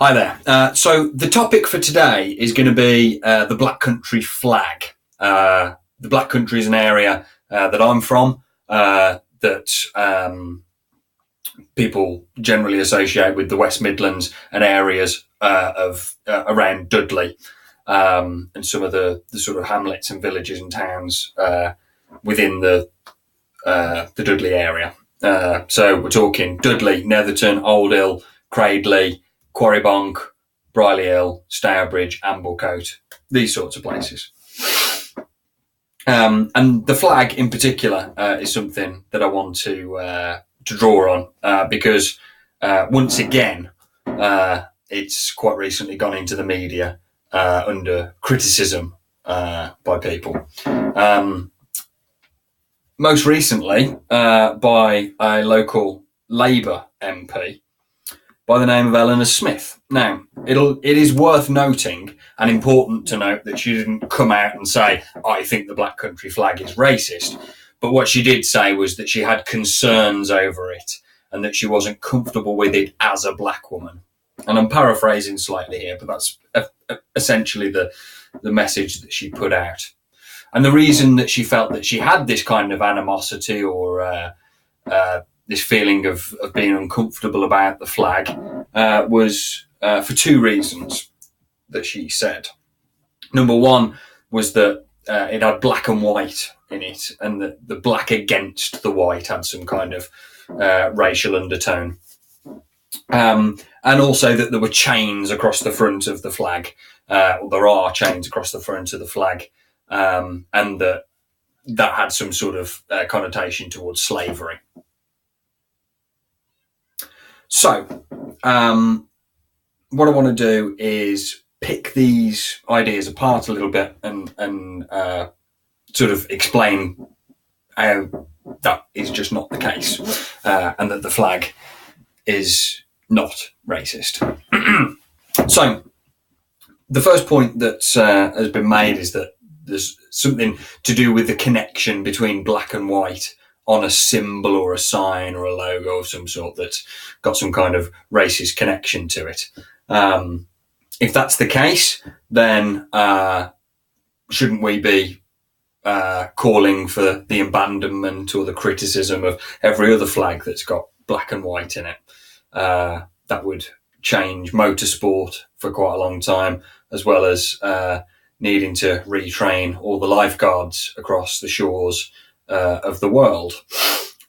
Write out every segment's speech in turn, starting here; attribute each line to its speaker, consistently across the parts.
Speaker 1: Hi there. So the topic for today is going to be the Black Country flag. The Black Country is an area that I'm from that people generally associate with the West Midlands and areas of around Dudley and some of the sort of hamlets and villages and towns within the Dudley area. So we're talking Dudley, Netherton, Old Hill, Cradley, Quarrybonk, Brierley Hill, Stourbridge, Amblecote, these sorts of places. And the flag in particular is something that I want to draw on because once again, it's quite recently gone into the media under criticism by people. Most recently by a local Labour MP by the name of Eleanor Smith. Now, it is worth noting and important to note that she didn't come out and say, I think the Black Country flag is racist. But what she did say was that she had concerns over it and that she wasn't comfortable with it as a black woman. And I'm paraphrasing slightly here, but that's essentially the message that she put out. And the reason that she felt that she had this kind of animosity or this feeling of being uncomfortable about the flag was for two reasons that she said. Number one was that it had black and white in it, and that the black against the white had some kind of racial undertone. And also that there were chains across the front of the flag, or there are chains across the front of the flag, and that had some sort of connotation towards slavery. So, what I want to do is pick these ideas apart a little bit and sort of explain how that is just not the case, and that the flag is not racist. So, the first point that has been made is that there's something to do with the connection between black and white on a symbol or a sign or a logo of some sort that's got some kind of racist connection to it. If that's the case, then shouldn't we be calling for the abandonment or the criticism of every other flag that's got black and white in it? That would change motorsport for quite a long time, as well as needing to retrain all the lifeguards across the shores of the world,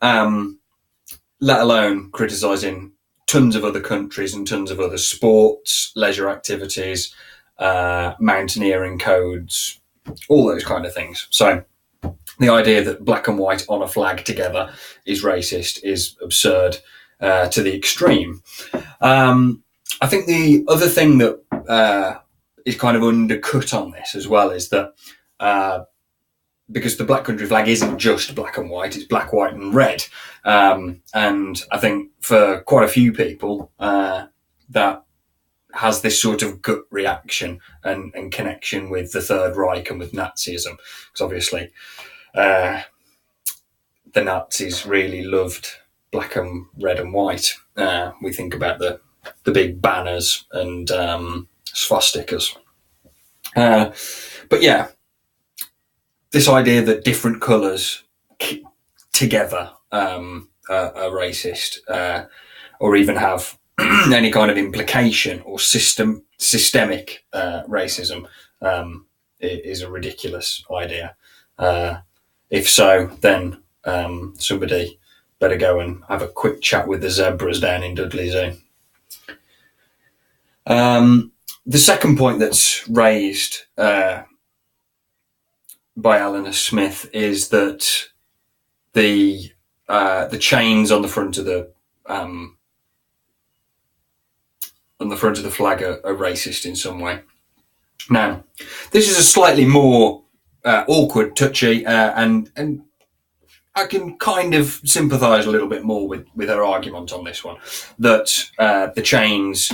Speaker 1: let alone criticising tons of other countries and tons of other sports, leisure activities, mountaineering codes, all those kind of things. So the idea that black and white on a flag together is racist is absurd to the extreme. I think the other thing that is kind of undercut on this as well is that because the Black Country flag isn't just black and white, it's black, white and red. And I think for quite a few people, that has this sort of gut reaction and connection with the Third Reich and with Nazism. Because obviously the Nazis really loved black and red and white. We think about the big banners and swastikas. But yeah, this idea that different colours together are racist, or even have any kind of implication or systemic racism, is a ridiculous idea. If so, then somebody better go and have a quick chat with the zebras down in Dudley Zoo. The second point that's raised by Eleanor Smith is that the chains on the front of the flag are racist in some way. Now, this is a slightly more awkward, touchy, and I can kind of sympathise a little bit more with her argument on this one, that the chains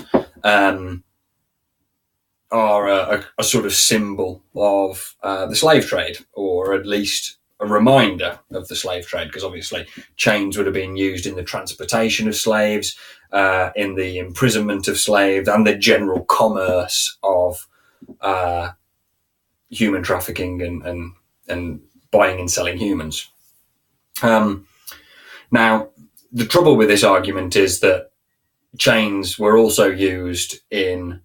Speaker 1: are a sort of symbol of the slave trade, or at least a reminder of the slave trade, because obviously chains would have been used in the transportation of slaves, in the imprisonment of slaves, and the general commerce of human trafficking and buying and selling humans. Now, the trouble with this argument is that chains were also used in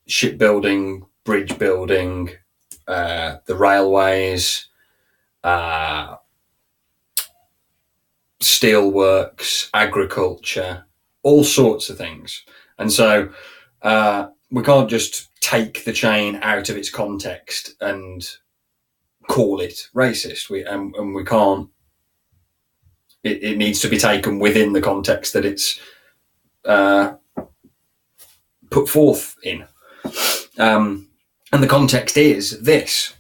Speaker 1: shipbuilding, bridge building, the railways, steelworks, agriculture, all sorts of things. And so we can't just take the chain out of its context and call it racist. We can't. It needs to be taken within the context that it's put forth in. And the context is this,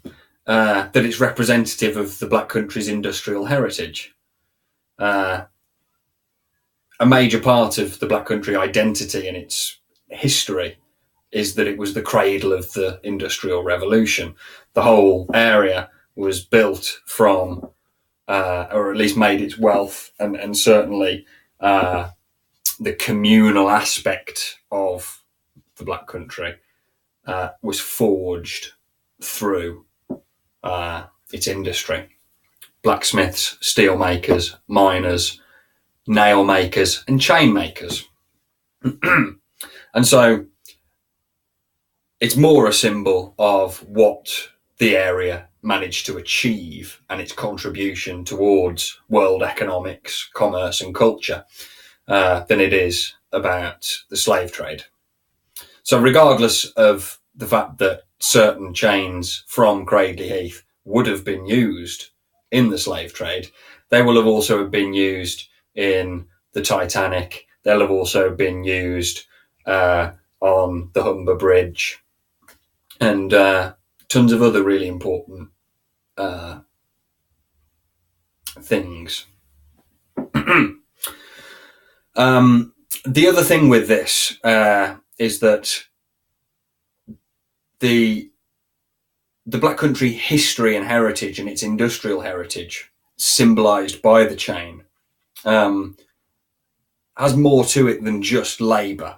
Speaker 1: that it's representative of the Black country's industrial heritage. A major part of the Black country identity and its history is that it was the cradle of the Industrial Revolution. The whole area was built from, or at least made its wealth, and certainly the communal aspect of the Black country was forged through its industry. Blacksmiths, steel makers, miners, nail makers, and chain makers. And so it's more a symbol of what the area managed to achieve and its contribution towards world economics, commerce, and culture than it is about the slave trade. So regardless of the fact that certain chains from Cradley Heath would have been used in the slave trade, they will have also been used in the Titanic. They'll have also been used on the Humber Bridge and tons of other really important things. The other thing with this is that the Black country history and heritage and its industrial heritage, symbolised by the chain, has more to it than just labour.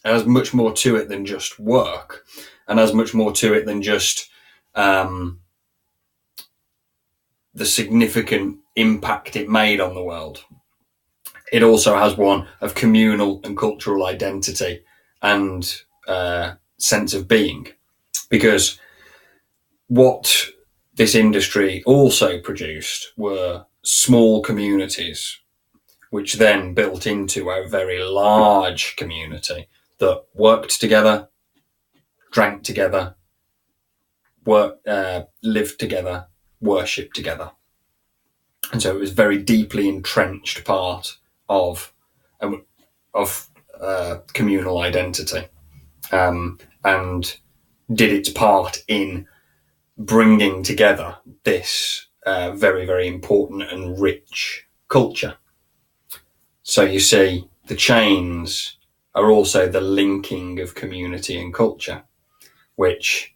Speaker 1: It has much more to it than just work, and has much more to it than just the significant impact it made on the world. It also has one of communal and cultural identity and sense of being, because what this industry also produced were small communities, which then built into a very large community that worked together, drank together, lived together, worshipped together. And so it was a very deeply entrenched part of communal identity, and did its part in bringing together this very, very important and rich culture. So you see, the chains are also the linking of community and culture, which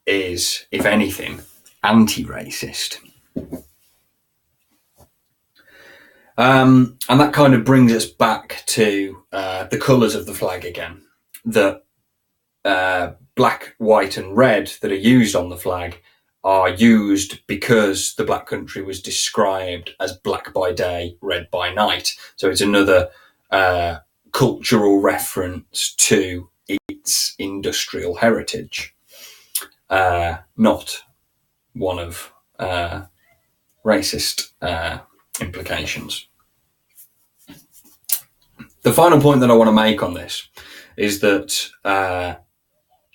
Speaker 1: is, if anything, anti-racist. And that kind of brings us back to the colours of the flag again. That black, white and red that are used on the flag are used because the Black country was described as black by day, red by night. So it's another cultural reference to its industrial heritage, not one of racist implications. The final point that I want to make on this is that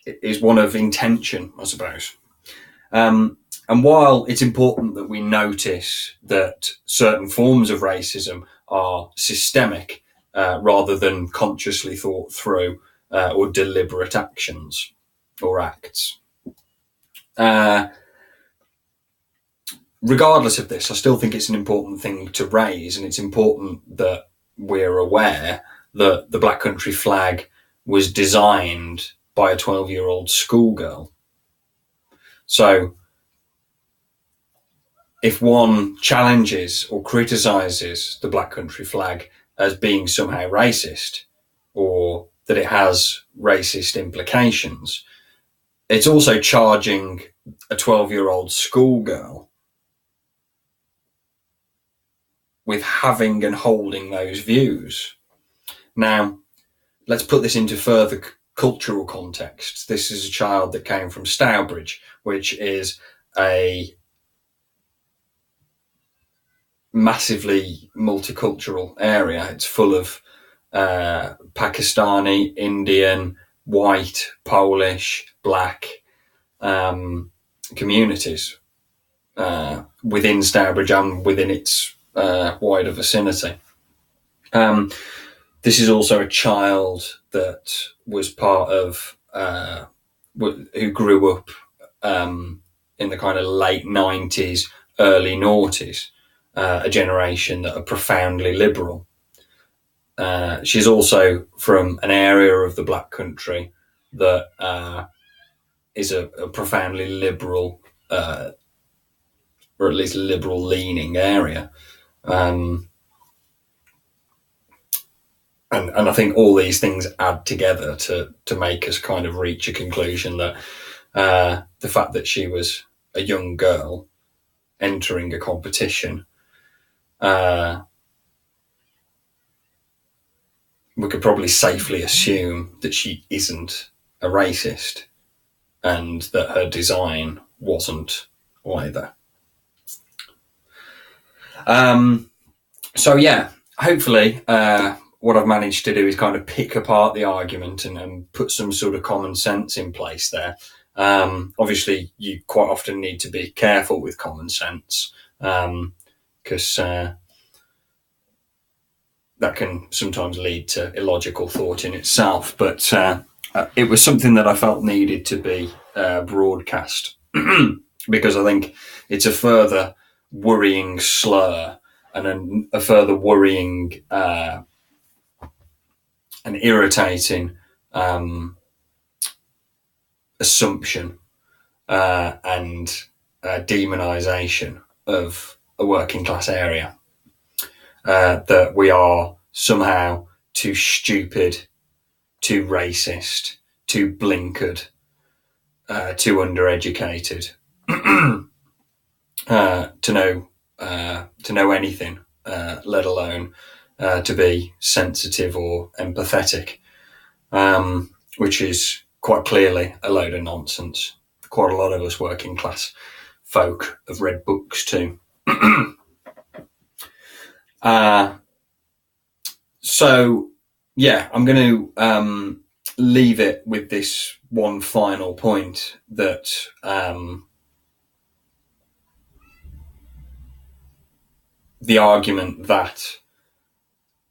Speaker 1: it is one of intention, I suppose. And while it's important that we notice that certain forms of racism are systemic rather than consciously thought through or deliberate actions or acts, regardless of this, I still think it's an important thing to raise, and it's important that we're aware that the Black country flag was designed by a 12-year-old schoolgirl. So if one challenges or criticises the Black Country flag as being somehow racist or that it has racist implications, it's also charging a 12-year-old schoolgirl with having and holding those views. Now, let's put this into further cultural context. This is a child that came from Stourbridge, which is a massively multicultural area. It's full of Pakistani, Indian, white, Polish, black communities within Stourbridge and within its wider vicinity. This is also a child that was part of who grew up in the kind of late 90s, early noughties, a generation that are profoundly liberal. She's also from an area of the Black Country that is a profoundly liberal, or at least liberal-leaning area. And I think all these things add together to make us kind of reach a conclusion that the fact that she was a young girl entering a competition, we could probably safely assume that she isn't a racist and that her design wasn't either. So yeah, hopefully what I've managed to do is kind of pick apart the argument and put some sort of common sense in place there. Obviously, you quite often need to be careful with common sense because that can sometimes lead to illogical thought in itself. But it was something that I felt needed to be broadcast because I think it's a further worrying slur and a further worrying and irritating assumption and demonisation of a working class area. That we are somehow too stupid, too racist, too blinkered, too undereducated to know anything, let alone to be sensitive or empathetic, which is quite clearly a load of nonsense. Quite a lot of us working class folk have read books too. So yeah, I'm going to leave it with this one final point that the argument that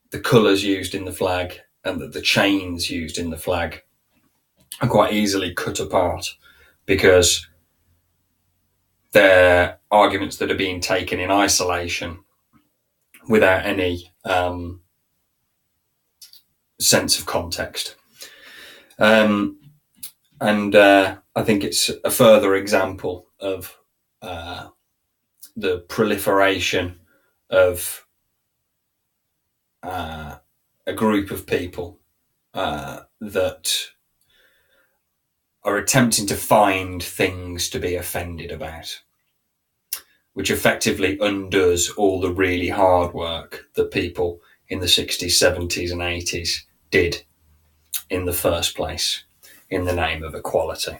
Speaker 1: the colours used in the flag and that the chains used in the flag are quite easily cut apart because they're arguments that are being taken in isolation without any sense of context. And I think it's a further example of the proliferation of a group of people that are attempting to find things to be offended about, which effectively undoes all the really hard work that people in the 60s, 70s and 80s did in the first place in the name of equality.